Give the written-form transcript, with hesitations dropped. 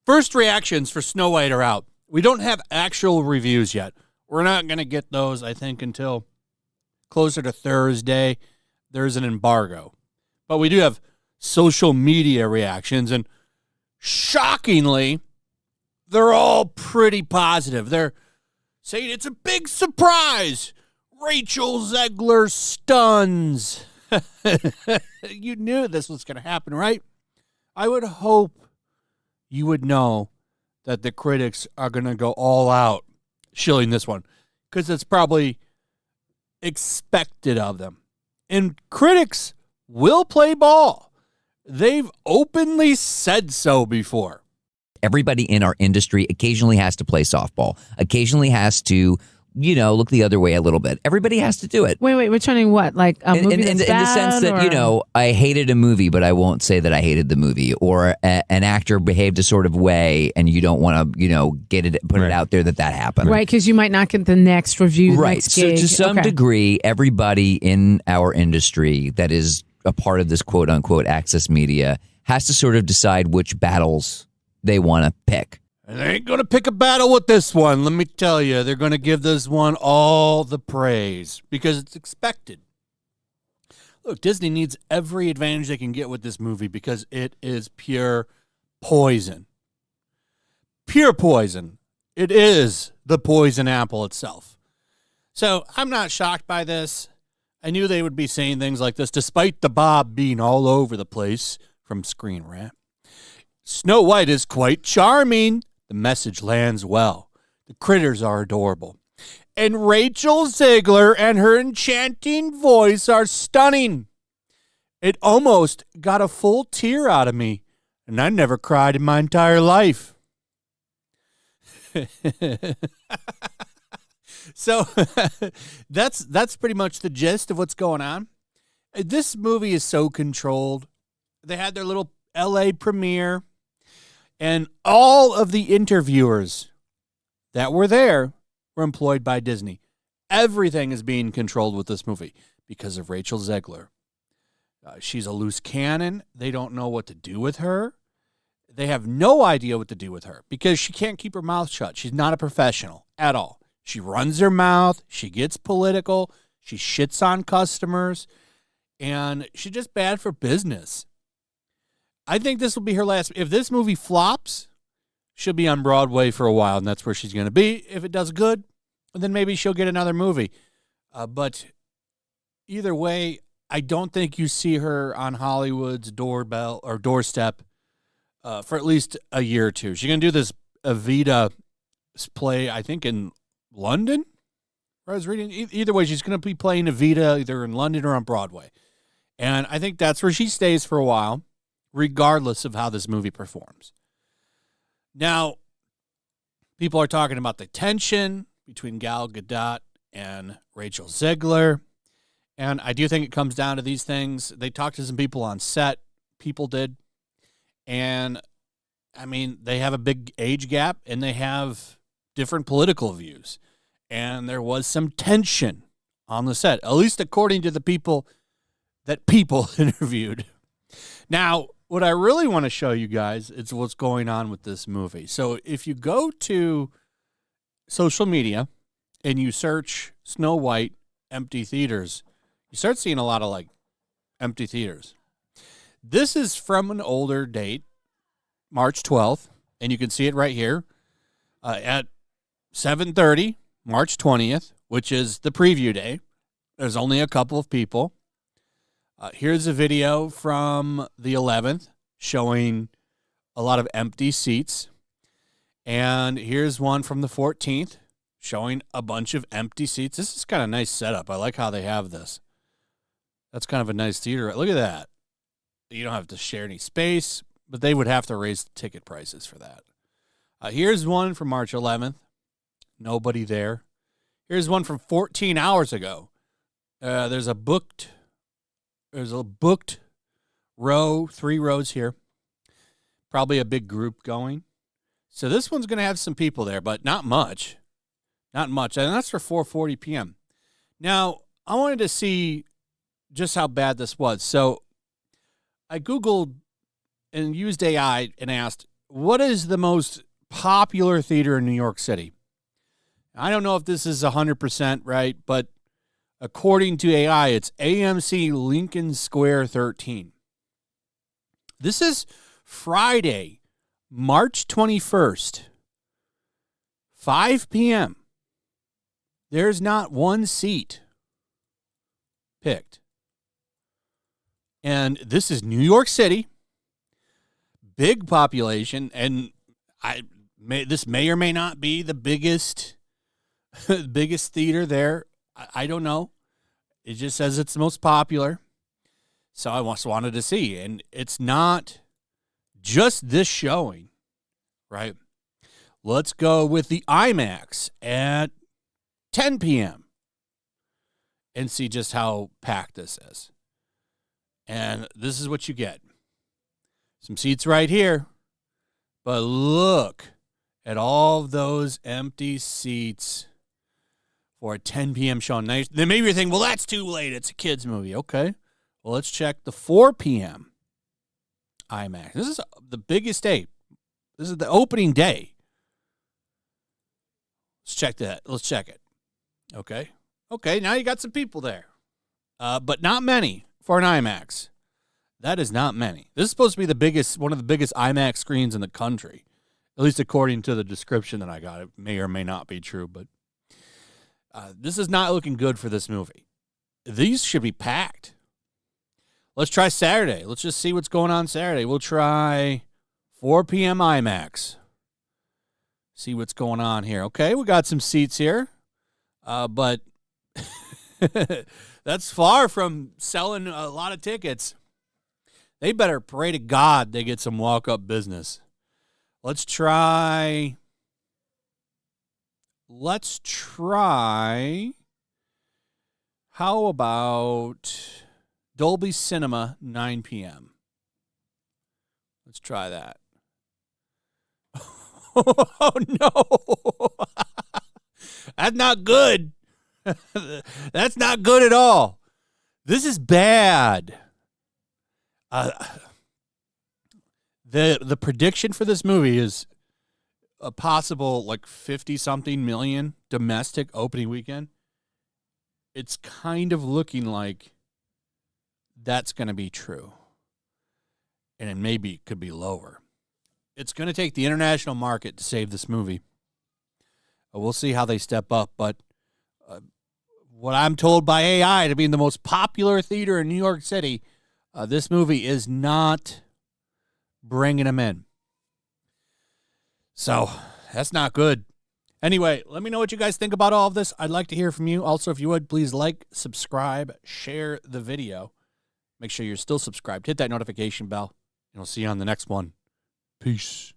First reactions for Snow White are out. We don't have actual reviews yet. We're not going to get those, I think, until closer to Thursday. There's an embargo. But we do have social media reactions, and shockingly, they're all pretty positive. They're saying it's a big surprise. Rachel Zegler stuns. You knew this was going to happen, right? I would hope you would know that the critics are going to go all out shilling this one, because it's probably expected of them. And critics will play ball. They've openly said so before. Everybody in our industry occasionally has to play softball, occasionally has to, look the other way a little bit. Everybody has to do it. Wait, returning what? Like a movie in the sense that, I hated a movie, but I won't say that I hated the movie. Or an actor behaved a sort of way, and you don't want to, put it out there that happened. Right, because you might not get the next review, right. Next gig. So to some degree, everybody in our industry that is a part of this quote-unquote access media has to sort of decide which battles they want to pick. And they ain't going to pick a battle with this one. Let me tell you, they're going to give this one all the praise because it's expected. Look, Disney needs every advantage they can get with this movie because it is pure poison. Pure poison. It is the poison apple itself. So I'm not shocked by this. I knew they would be saying things like this, despite the Bob being all over the place from Screen Rant. Snow White is quite charming. The message lands well. The critters are adorable. And Rachel Zegler and her enchanting voice are stunning. It almost got a full tear out of me, and I never cried in my entire life. So that's pretty much the gist of what's going on. This movie is so controlled. They had their little LA premiere. And all of the interviewers that were there were employed by Disney. Everything is being controlled with this movie because of Rachel Zegler. She's a loose cannon. They don't know what to do with her. They have no idea what to do with her because she can't keep her mouth shut. She's not a professional at all. She runs her mouth. She gets political. She shits on customers. And she's just bad for business. I think this will be her last. If this movie flops, she'll be on Broadway for a while, and that's where she's going to be. If it does good, then maybe she'll get another movie. But either way, I don't think you see her on Hollywood's doorbell or doorstep for at least a year or two. She's going to do this Evita play, I think, in London. I was reading. Either way, she's going to be playing Evita either in London or on Broadway. And I think that's where she stays for a while, regardless of how this movie performs. Now, people are talking about the tension between Gal Gadot and Rachel Zegler, and I do think it comes down to these things. They talked to some people on set, people did, and, I mean, they have a big age gap, and they have different political views, and there was some tension on the set, at least according to the people that people interviewed. Now, what I really want to show you guys is what's going on with this movie. So if you go to social media and you search Snow White empty theaters, you start seeing a lot of empty theaters. This is from an older date, March 12th, and you can see it right here at 7:30, March 20th, which is the preview day. There's only a couple of people. Here's a video from the 11th showing a lot of empty seats. And here's one from the 14th showing a bunch of empty seats. This is kind of a nice setup. I like how they have this. That's kind of a nice theater. Look at that. You don't have to share any space, but they would have to raise the ticket prices for that. Here's one from March 11th. Nobody there. Here's one from 14 hours ago. There's a booked row, 3 rows here. Probably a big group going. So this one's going to have some people there, but not much. Not much. And that's for 4:40 p.m. Now, I wanted to see just how bad this was. So I Googled and used AI and asked, what is the most popular theater in New York City? I don't know if this is 100% right, but according to AI, it's AMC Lincoln Square 13. This is Friday, March 21st, 5 p.m. There's not one seat picked. And this is New York City, big population, and this may or may not be the biggest biggest theater there. I don't know. It just says it's the most popular. So I just wanted to see. And it's not just this showing, right? Let's go with the IMAX at 10 p.m. and see just how packed this is. And this is what you get. Some seats right here. But look at all of those empty seats for a 10 p.m. show. Now, then maybe you're thinking, well, that's too late. It's a kid's movie. Okay. Well, let's check the 4 p.m. IMAX. This is the biggest day. This is the opening day. Let's check that. Let's check it. Okay. Okay, now you got some people there. But not many for an IMAX. That is not many. This is supposed to be one of the biggest IMAX screens in the country, at least according to the description that I got. It may or may not be true, but this is not looking good for this movie. These should be packed. Let's try Saturday. Let's just see what's going on Saturday. We'll try 4 p.m. IMAX. See what's going on here. Okay, we got some seats here, but that's far from selling a lot of tickets. They better pray to God they get some walk-up business. Let's try how about Dolby Cinema, 9 p.m.? Let's try that. Oh, no. That's not good. That's not good at all. This is bad. The prediction for this movie is a possible 50-something million domestic opening weekend. It's kind of looking like that's going to be true. And it maybe could be lower. It's going to take the international market to save this movie. We'll see how they step up. But what I'm told by AI to be in the most popular theater in New York City, this movie is not bringing them in. So that's not good. Anyway, let me know what you guys think about all of this. I'd like to hear from you. Also, if you would, please like, subscribe, share the video. Make sure you're still subscribed. Hit that notification bell, and we'll see you on the next one. Peace.